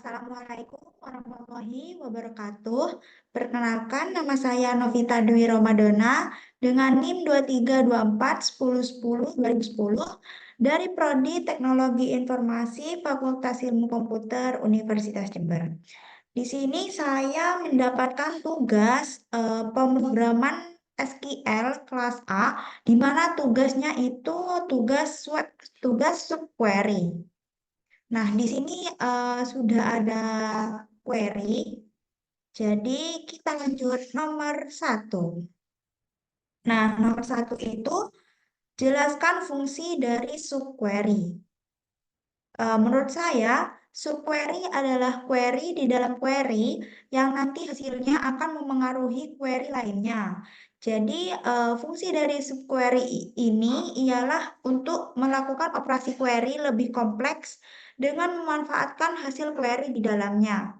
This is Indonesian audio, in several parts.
Assalamualaikum warahmatullahi wabarakatuh. Perkenalkan, nama saya Novita Dwi Ramadana dengan NIM 23241010 dari Prodi Teknologi Informasi Fakultas Ilmu Komputer Universitas Jember. Di sini saya mendapatkan tugas pemrograman SQL kelas A, di mana tugasnya itu tugas subquery. Nah, di sini sudah ada query, jadi kita lanjut nomor 1. Nah, nomor 1 itu jelaskan fungsi dari subquery. Menurut saya, subquery adalah query di dalam query yang nanti hasilnya akan memengaruhi query lainnya. Jadi, fungsi dari subquery ini ialah untuk melakukan operasi query lebih kompleks dengan memanfaatkan hasil query di dalamnya.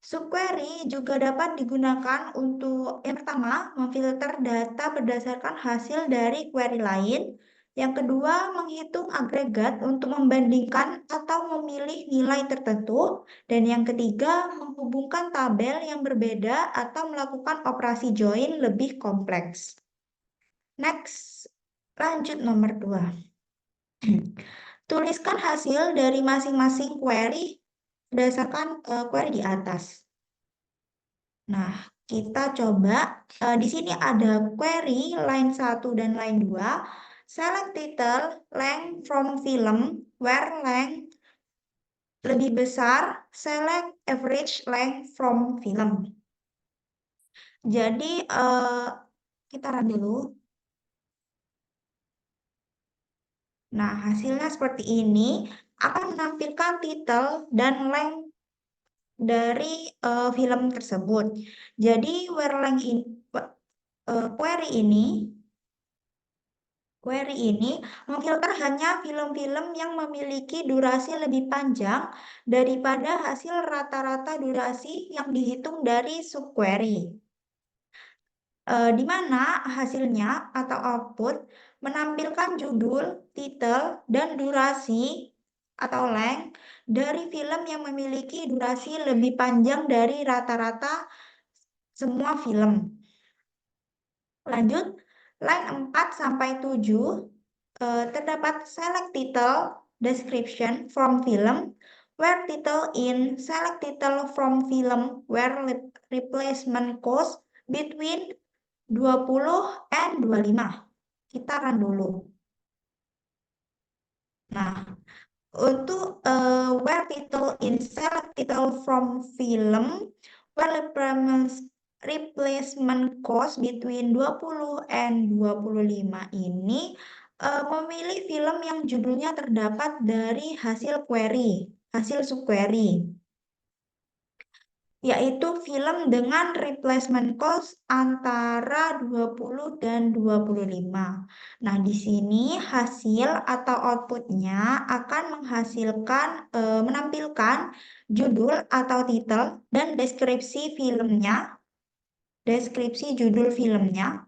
Subquery juga dapat digunakan untuk yang pertama, memfilter data berdasarkan hasil dari query lain. Yang kedua, menghitung agregat untuk membandingkan atau memilih nilai tertentu. Dan yang ketiga, menghubungkan tabel yang berbeda atau melakukan operasi join lebih kompleks. Next, lanjut nomor 2. Tuliskan hasil dari masing-masing query berdasarkan query di atas. Nah, kita coba. Di sini ada query line 1 dan line 2. Select title, length from film, where length lebih besar, select average length from film. Jadi, kita run dulu. Nah, hasilnya seperti ini. Akan menampilkan title dan length dari film tersebut. Jadi, query ini memfilter hanya film-film yang memiliki durasi lebih panjang daripada hasil rata-rata durasi yang dihitung dari subquery. Di mana hasilnya atau output menampilkan judul, titel, dan durasi atau length dari film yang memiliki durasi lebih panjang dari rata-rata semua film. Lanjut, line 4 sampai 7 terdapat select title, description from film, where title in, select title from film, where replacement cost between 20 and 25. Kita run dulu. Nah, untuk where title in, select title from film, where replacement cost between 20 and 25 ini memilih film yang judulnya terdapat dari hasil subquery, yaitu film dengan replacement cost antara 20 dan 25. Nah, di sini hasil atau outputnya akan menampilkan judul atau titel dan deskripsi judul filmnya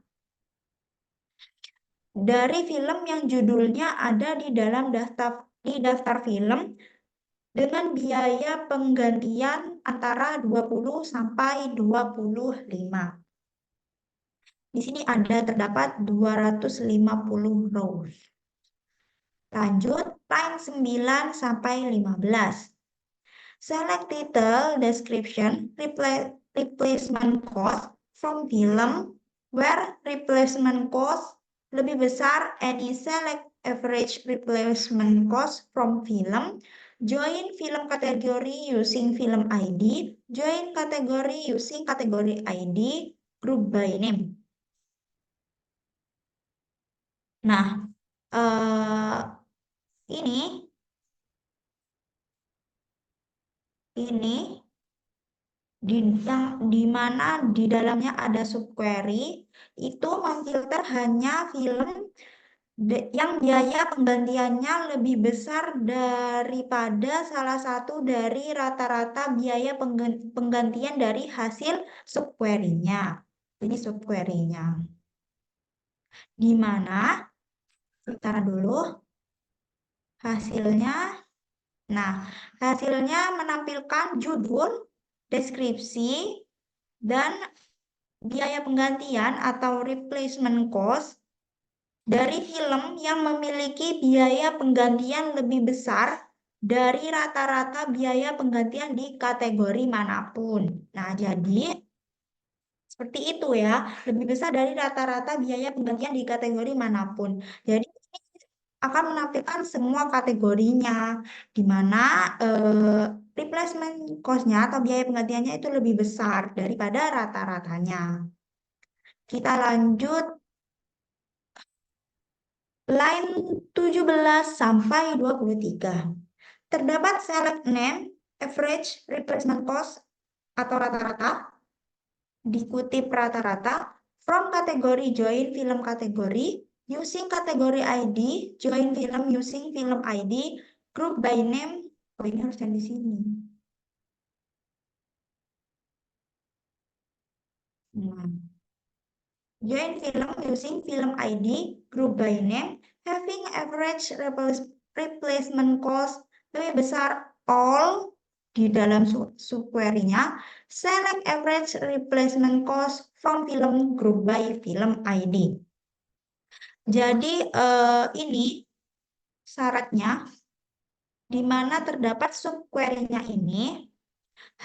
dari film yang judulnya ada di dalam daftar film dengan biaya penggantian antara 20 sampai 25. Di sini terdapat 250 rows. Lanjut, line 9 sampai 15. Select title, description, replacement cost from film, where replacement cost lebih besar, any select average replacement cost from film, join film category using film ID, join category using category ID, group by name. Nah, ini di mana di dalamnya ada subquery itu memfilter hanya film yang biaya penggantiannya lebih besar daripada salah satu dari rata-rata biaya penggantian dari hasil subquery-nya. Ini subquery-nya. Di mana kita dulu hasilnya Nah, hasilnya menampilkan judul, deskripsi, dan biaya penggantian atau replacement cost dari film yang memiliki biaya penggantian lebih besar dari rata-rata biaya penggantian di kategori manapun. Nah, jadi seperti itu ya, lebih besar dari rata-rata biaya penggantian di kategori manapun. Jadi ini akan menampilkan semua kategorinya, di mana replacement cost-nya atau biaya penggantiannya itu lebih besar daripada rata-ratanya. Kita lanjut line 17 sampai 23. Terdapat select name, average, replacement cost, atau rata-rata, dikutip rata-rata, from kategori join film kategori, using kategori ID, join film using film ID, group by name, oh ini harus di sini. Nah, join film using film ID, group by name, having average replacement cost lebih besar all di dalam subquery-nya, select average replacement cost from film group by film ID. Jadi ini syaratnya di mana terdapat subquery-nya ini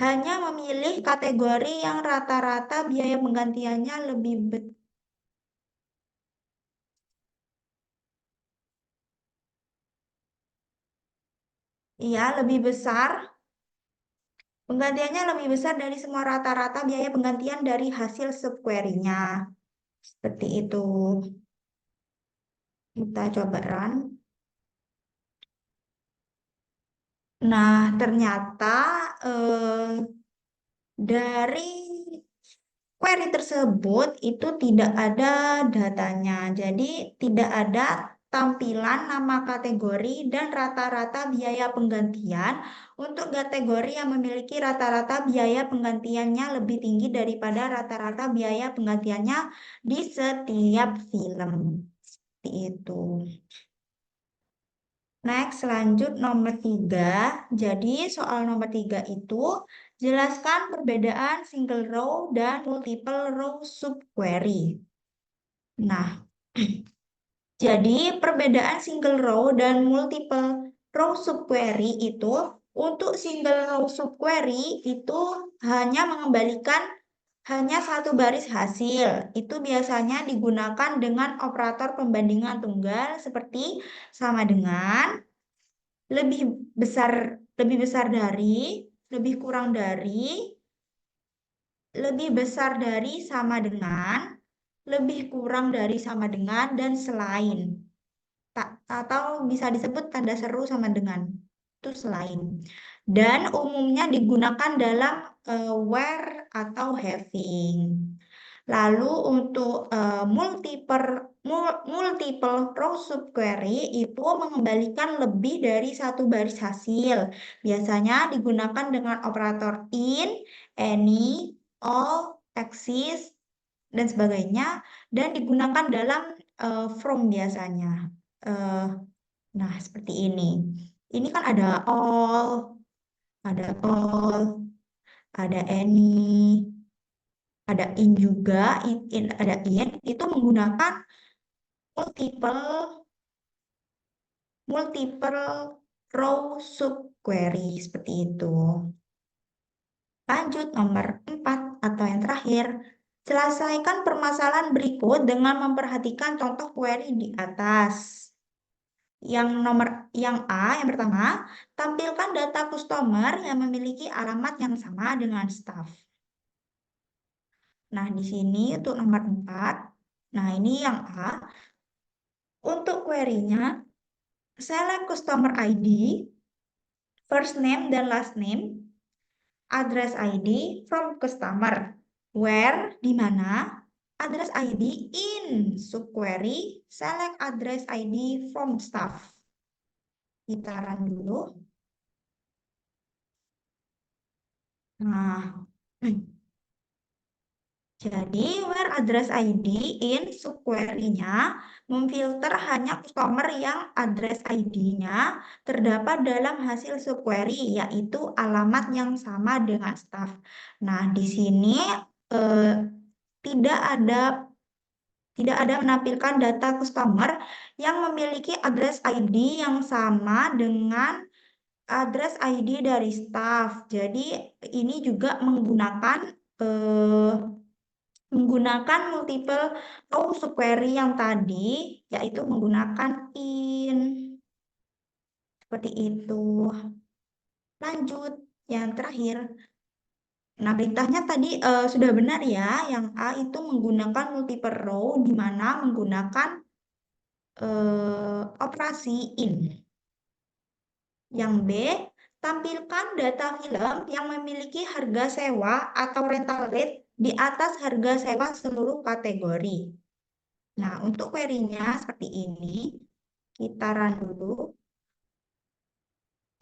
hanya memilih kategori yang rata-rata biaya penggantiannya lebih besar. Penggantiannya lebih besar dari semua rata-rata biaya penggantian dari hasil subquery-nya. Seperti itu. Kita coba run. Nah, ternyata dari query tersebut itu tidak ada datanya. Jadi tidak ada tampilan nama kategori dan rata-rata biaya penggantian untuk kategori yang memiliki rata-rata biaya penggantiannya lebih tinggi daripada rata-rata biaya penggantiannya di setiap film. Seperti itu. Next, lanjut nomor 3. Jadi soal nomor 3 itu jelaskan perbedaan single row dan multiple row subquery. Nah, jadi perbedaan single row dan multiple row subquery itu untuk single row subquery itu hanya mengembalikan hanya satu baris hasil. Itu biasanya digunakan dengan operator pembandingan tunggal seperti sama dengan, lebih besar lebih besar dari, lebih kurang dari, lebih besar dari sama dengan, lebih kurang dari sama dengan, dan selain. Atau bisa disebut tanda seru sama dengan. Itu selain. Dan umumnya digunakan dalam where atau having. Lalu untuk multiple row subquery itu mengembalikan lebih dari satu baris hasil. Biasanya digunakan dengan operator in, any, all, exist, dan sebagainya. Dan digunakan dalam from biasanya. Eh, nah, seperti ini. Ini kan all, ada any, ada in juga, ada in, itu menggunakan multiple multiple row subquery seperti itu. Lanjut nomor 4 atau yang terakhir. Selesaikan permasalahan berikut dengan memperhatikan contoh query di atas. Yang yang pertama, tampilkan data customer yang memiliki alamat yang sama dengan staff. Nah, di sini untuk nomor 4. Nah, ini yang A. Untuk query-nya, select customer ID, first name dan last name, address ID from customer, where, di mana, address ID in subquery, select address ID from staff. Kita run dulu. Nah, Jadi, where address ID in subquery-nya memfilter hanya customer yang address ID-nya terdapat dalam hasil subquery, yaitu alamat yang sama dengan staff. Nah, di sini eh, tidak ada menampilkan data customer yang memiliki address ID yang sama dengan address ID dari staff. Jadi ini juga menggunakan multiple row subquery yang tadi, yaitu menggunakan in. Seperti itu. Lanjut, yang terakhir. Nah, perintahnya tadi sudah benar ya. Yang A itu menggunakan multiple row, di mana menggunakan operasi in. Yang B, tampilkan data film yang memiliki harga sewa atau rental rate di atas harga sewa seluruh kategori. Nah, untuk query-nya seperti ini. Kita run dulu.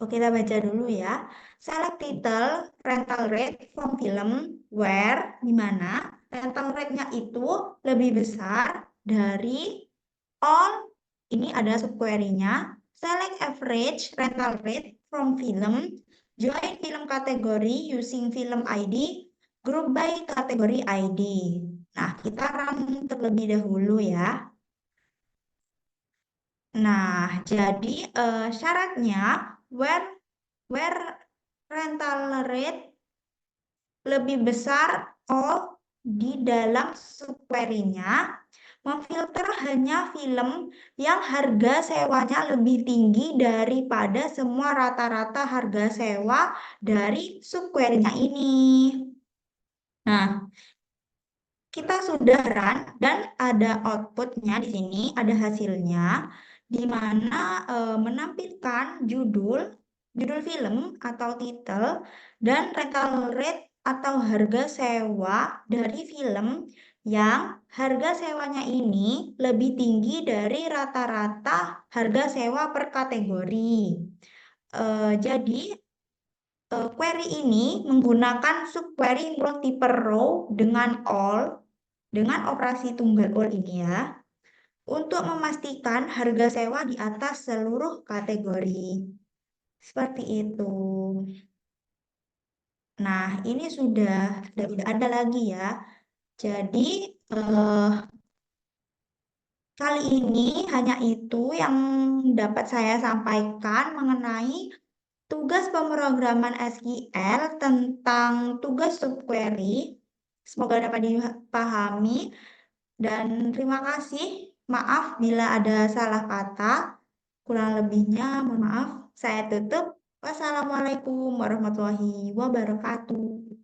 Oke, kita baca dulu ya. Select title rental rate from film where, di mana rental rate-nya itu lebih besar dari all. Ini ada subquery-nya. Select average rental rate from film. Join film kategori using film ID. Group by kategori ID. Nah, kita run terlebih dahulu ya. Nah, jadi syaratnya where rental rate lebih besar di dalam subquery-nya memfilter hanya film yang harga sewanya lebih tinggi daripada semua rata-rata harga sewa dari subquery-nya ini. Nah, kita sudah run dan ada outputnya di sini, ada hasilnya, di mana menampilkan judul film atau titel dan rental rate atau harga sewa dari film yang harga sewanya ini lebih tinggi dari rata-rata harga sewa per kategori. Jadi query ini menggunakan subquery multiple row dengan all, dengan operasi tunggal all ini ya, untuk memastikan harga sewa di atas seluruh kategori. Seperti itu. Nah, ini sudah tidak ada lagi ya. Jadi, kali ini hanya itu yang dapat saya sampaikan mengenai tugas pemrograman SQL tentang tugas subquery. Semoga dapat dipahami dan terima kasih. Maaf bila ada salah kata. Kurang lebihnya mohon maaf. Saya tutup. Wassalamualaikum warahmatullahi wabarakatuh.